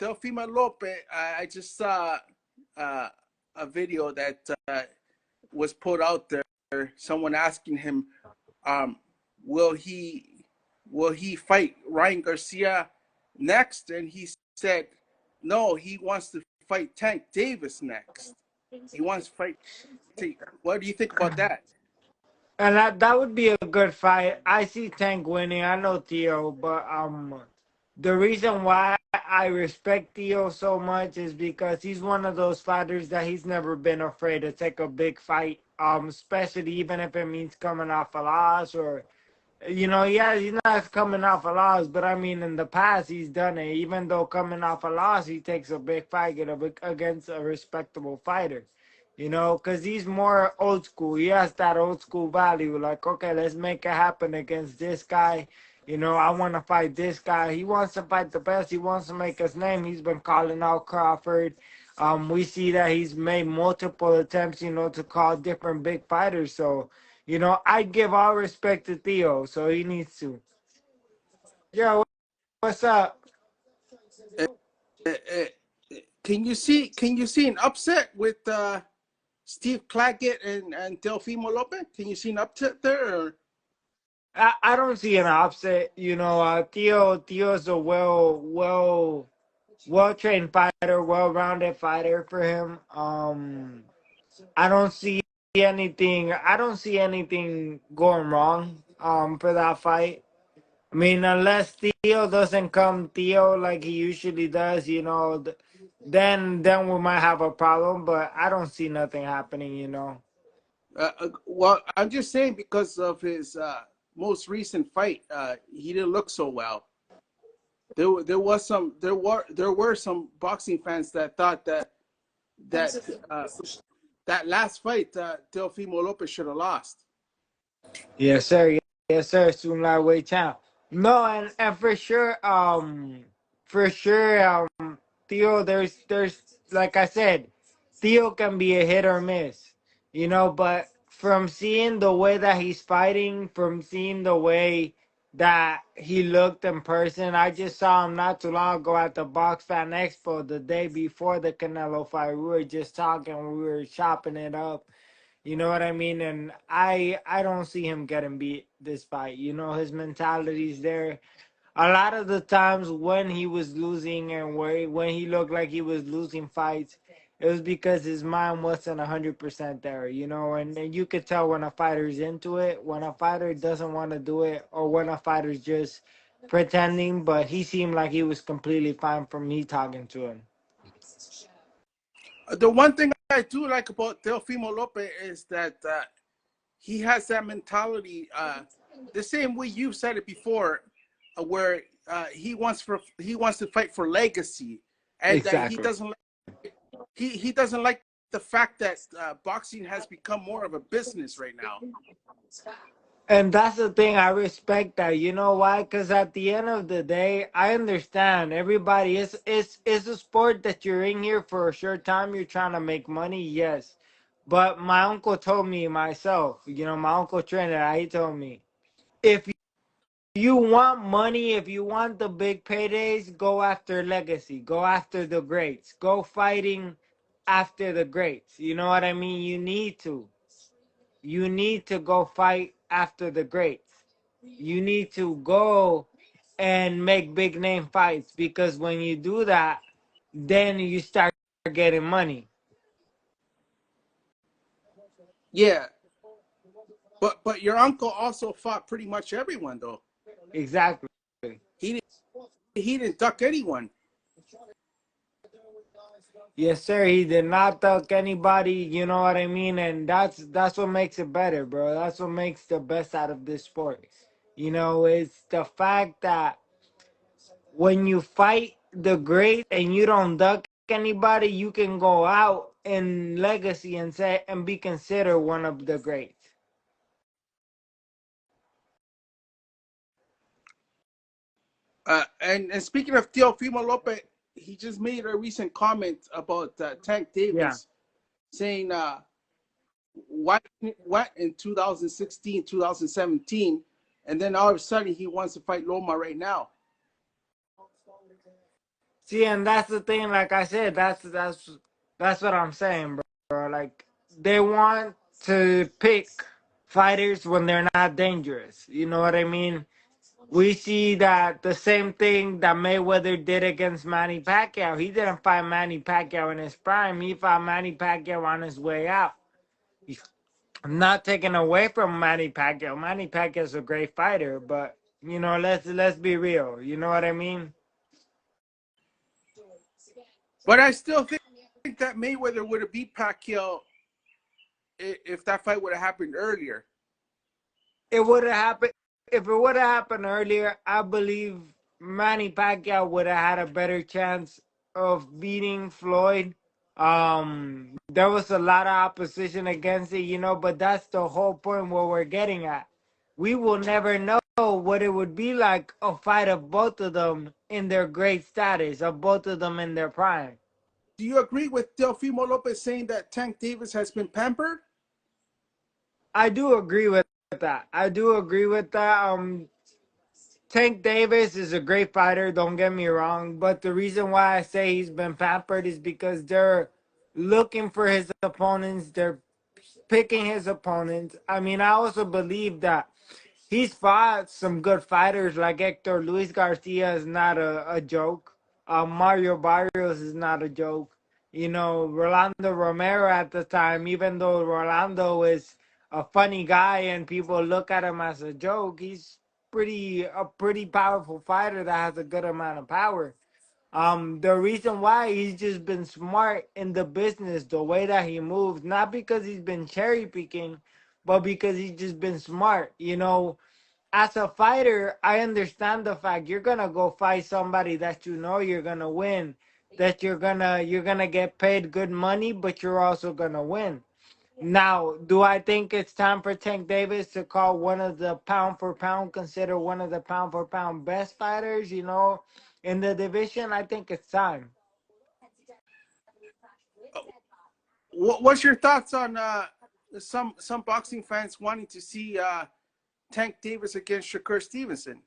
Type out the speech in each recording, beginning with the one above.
Teofimo Lopez, I just saw a video that was put out there. Someone asking him, um, will he fight Ryan Garcia next? And he said, no, he wants to fight Tank Davis next. He wants to fight. What do you think about that? And that would be a good fight. I see Tank winning. I know Theo, but the reason why I respect Theo so much is because he's one of those fighters that he's never been afraid to take a big fight. Especially even if it means coming off a loss or yeah, he's not coming off a loss, but I mean, in the past, he's done it. Even though coming off a loss, he takes a big fight against a respectable fighter, because he's more old school. He has that old school value. Like, okay, let's make it happen against this guy. I want to fight this guy. He wants to fight the best. He wants to make his name. He's been calling out Crawford. We see that he's made multiple attempts, to call different big fighters. So, I give all respect to Theo, so he needs to. Yo, what's up? Uh, uh, uh, can you see an upset with Steve Claggett and Teofimo Lopez? Can you see an upset there? Or? I don't see an upset. Theo's a well trained fighter, well rounded fighter for him. I don't see anything. I don't see anything going wrong. For that fight. I mean, unless Theo doesn't come Theo like he usually does, then we might have a problem. But I don't see nothing happening. Well, I'm just saying because of his most recent fight, he didn't look so well. There were some boxing fans that thought that uh, that last fight Teofimo Lopez should have lost. Yes, sir. Yes, sir. Soon lightweight champ. No, and for sure, Theo. There's like I said, Theo can be a hit or miss, But from seeing the way that he's fighting, from seeing the way that he looked in person, I just saw him not too long ago at the Box Fan Expo the day before the Canelo fight. We were just talking, we were chopping it up. You know what I mean? And I don't see him getting beat this fight. His mentality's there. A lot of the times when he was losing and when he looked like he was losing fights, it was because his mind wasn't 100% there, and you could tell when a fighter's into it, when a fighter doesn't want to do it, or when a fighter's just pretending, but he seemed like he was completely fine from me talking to him. The one thing I do like about Teofimo Lopez is that he has that mentality, the same way you've said it before, where he wants to fight for legacy, and Exactly. he doesn't like the fact that boxing has become more of a business right now. And that's the thing. I respect that. You know why? Because at the end of the day, I understand everybody. It's a sport that you're in here for a short time. You're trying to make money, yes. But my uncle told me myself. My uncle trainer. He told me, if you want money, if you want the big paydays, go after legacy. Go after the greats. Go fighting after the greats. You know what I mean? You need to. You need to go fight after the greats. You need to go and make big name fights, because when you do that, then you start getting money. Yeah, but your uncle also fought pretty much everyone though. Exactly. He he didn't duck anyone. Yes, sir. He did not duck anybody. You know what I mean? And that's what makes it better, bro. That's what makes the best out of this sport. It's the fact that when you fight the great and you don't duck anybody, you can go out in legacy and be considered one of the greats. And speaking of Teofimo Lopez, he just made a recent comment about Tank Yeah. Davis, saying what in 2016, 2017, and then all of a sudden he wants to fight Loma right now. See, and that's the thing. Like I said, that's what I'm saying, bro. Like they want to pick fighters when they're not dangerous. You know what I mean? We see that the same thing that Mayweather did against Manny Pacquiao. He didn't fight Manny Pacquiao in his prime. He fought Manny Pacquiao on his way out. I'm not taking away from Manny Pacquiao. Manny Pacquiao's a great fighter, but let's be real. You know what I mean? But I still think that Mayweather would have beat Pacquiao if that fight would have happened earlier. It would have happened if it would have happened earlier. I believe Manny Pacquiao would have had a better chance of beating Floyd. There was a lot of opposition against it, but that's the whole point where we're getting at. We will never know what it would be like a fight of both of them in their great status, of both of them in their prime. Do you agree with Teofimo Lopez saying that Tank Davis has been pampered? I do agree with that. I do agree with that. Tank Davis is a great fighter, don't get me wrong, but the reason why I say he's been pampered is because they're looking for his opponents, they're picking his opponents. I mean, I also believe that he's fought some good fighters like Hector Luis Garcia is not a joke. Mario Barrios is not a joke. Rolando Romero at the time, even though Rolando is a funny guy and people look at him as a joke, he's pretty powerful fighter that has a good amount of power. The reason why he's just been smart in the business, the way that he moves, not because he's been cherry picking, but because he's just been smart. As a fighter, I understand the fact you're gonna go fight somebody that you know you're gonna win, that you're gonna get paid good money, but you're also gonna win. Now, do I think it's time for Tank Davis to call one of the pound for pound, consider one of the pound for pound best fighters, in the division? I think it's time. What's your thoughts on some boxing fans wanting to see Tank Davis against Shakur Stevenson?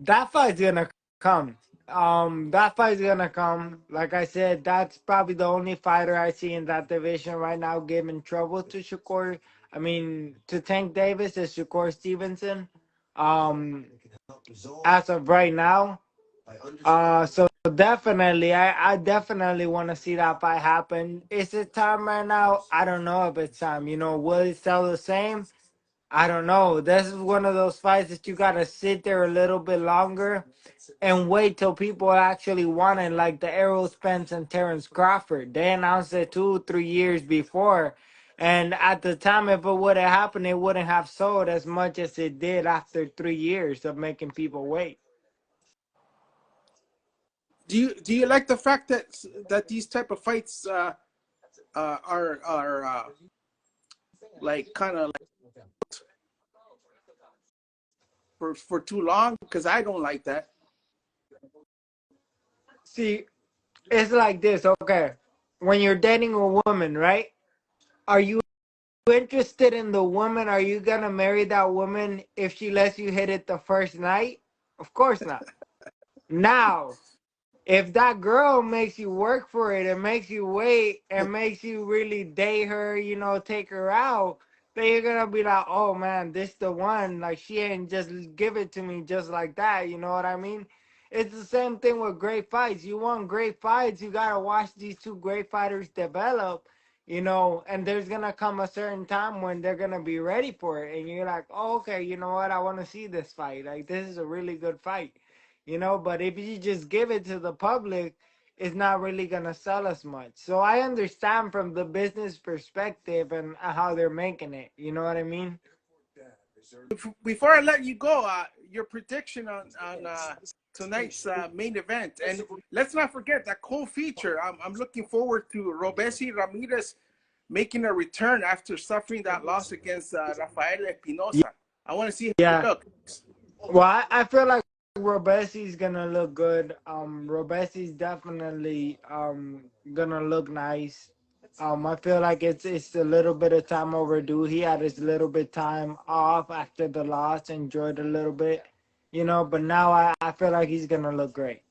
That fight's gonna come. That fight's gonna come. Like I said, that's probably the only fighter I see in that division right now giving trouble to Shakur. I mean, to Tank Davis is Shakur Stevenson. Um, as of right now. So definitely, I definitely want to see that fight happen. Is it time right now? I don't know if it's time. Will it sell the same? I don't know. This is one of those fights that you gotta sit there a little bit longer and wait till people actually want it, like the Errol Spence and Terrence Crawford. They announced it 2, 3 years before. And at the time, if it would have happened, it wouldn't have sold as much as it did after 3 years of making people wait. Do you like the fact that these type of fights are like kind of like for too long? Because I don't like that. See, it's like this, okay? When you're dating a woman, right? Are you interested in the woman? Are you gonna marry that woman if she lets you hit it the first night? Of course not. Now, if that girl makes you work for it and makes you wait and makes you really date her, take her out, then you're gonna be like, oh man, this the one. Like she ain't just give it to me just like that. You know what I mean? It's the same thing with great fights. You want great fights, you gotta watch these two great fighters develop. And there's gonna come a certain time when they're gonna be ready for it, and you're like, oh, okay, you know what? I want to see this fight. Like this is a really good fight. But if you just give it to the public, it's not really gonna sell as much. So I understand from the business perspective and how they're making it. You know what I mean? Before I let you go, your prediction on tonight's main event, and let's not forget that co-feature. I'm looking forward to Robeisy Ramirez making a return after suffering that loss against Rafael Espinosa. I want to see how he Yeah. looks. Well, I feel like Robesi's gonna look good. Robesi's definitely gonna look nice. I feel like it's a little bit of time overdue. He had his little bit time off after the loss, enjoyed a little bit, but now I feel like he's gonna look great.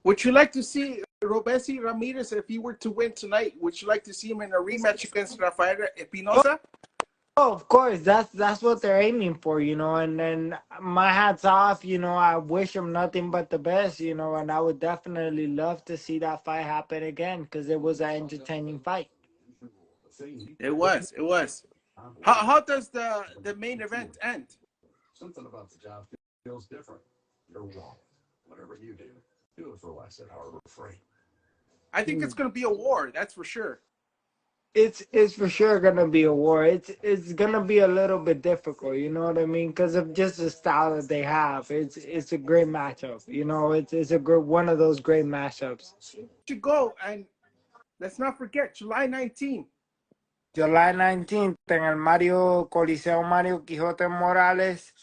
Would you like to see Robeisy Ramirez if he were to win tonight? Would you like to see him in a rematch against Rafael Espinosa? Oh, of course, that's what they're aiming for, you know. And then my hats off, you know. I wish them nothing but the best, you know. And I would definitely love to see that fight happen again because it was an entertaining fight. It was. It was. How does the main event end? I think it's going to be a war. That's for sure. It's for sure gonna be a war. It's gonna be a little bit difficult, you know what I mean? Because of just the style that they have. It's a great matchup, you know. It's a good one of those great matchups. To go and let's not forget July 19th. July 19th en el Mario Coliseo Mario Quijote Morales.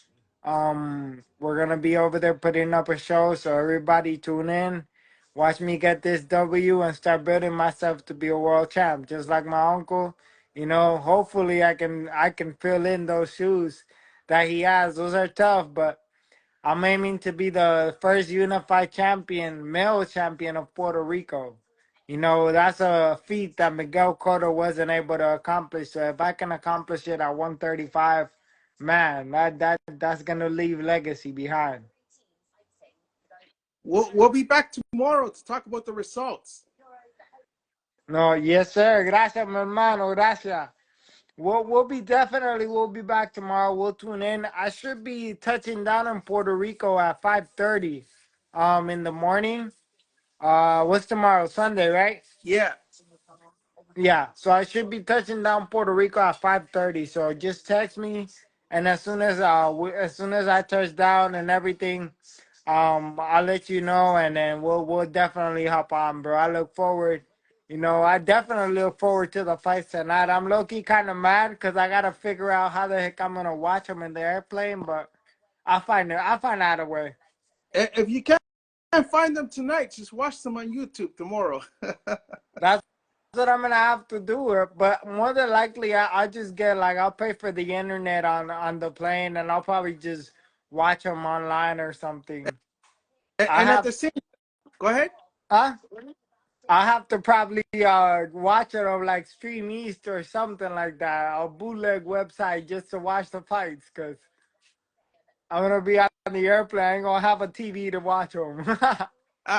We're gonna be over there putting up a show, so everybody tune in. Watch me get this W and start building myself to be a world champ, just like my uncle. You know, hopefully I can fill in those shoes that he has. Those are tough, but I'm aiming to be the first unified champion, male champion of Puerto Rico. You know, that's a feat that Miguel Cotto wasn't able to accomplish. So if I can accomplish it at 135, man, that's gonna leave legacy behind. We'll be back tomorrow to talk about the results. No, yes, sir. Gracias, mi hermano. Gracias. We'll be back tomorrow. We'll tune in. I should be touching down in Puerto Rico at 5:30 in the morning. What's tomorrow? Sunday, right? Yeah. Yeah. So I should be touching down Puerto Rico at 5:30. So just text me, and as soon as I touch down and everything, I'll let you know, and then we'll definitely hop on, bro. I look forward. You know, I definitely look forward to the fights tonight. I'm low key kind of mad because I gotta figure out how the heck I'm gonna watch them in the airplane, but I'll find out a way. If you can't find them tonight, just watch them on YouTube tomorrow. That's what I'm gonna have to do. But more than likely, I'll just get like I'll pay for the internet on the plane, and I'll probably just watch them online or something. I And at have, the same, go ahead. huh? I have to probably watch it on like Stream East or something like that, a bootleg website just to watch the fights, cause I'm gonna be on the airplane. I ain't gonna have a TV to watch them.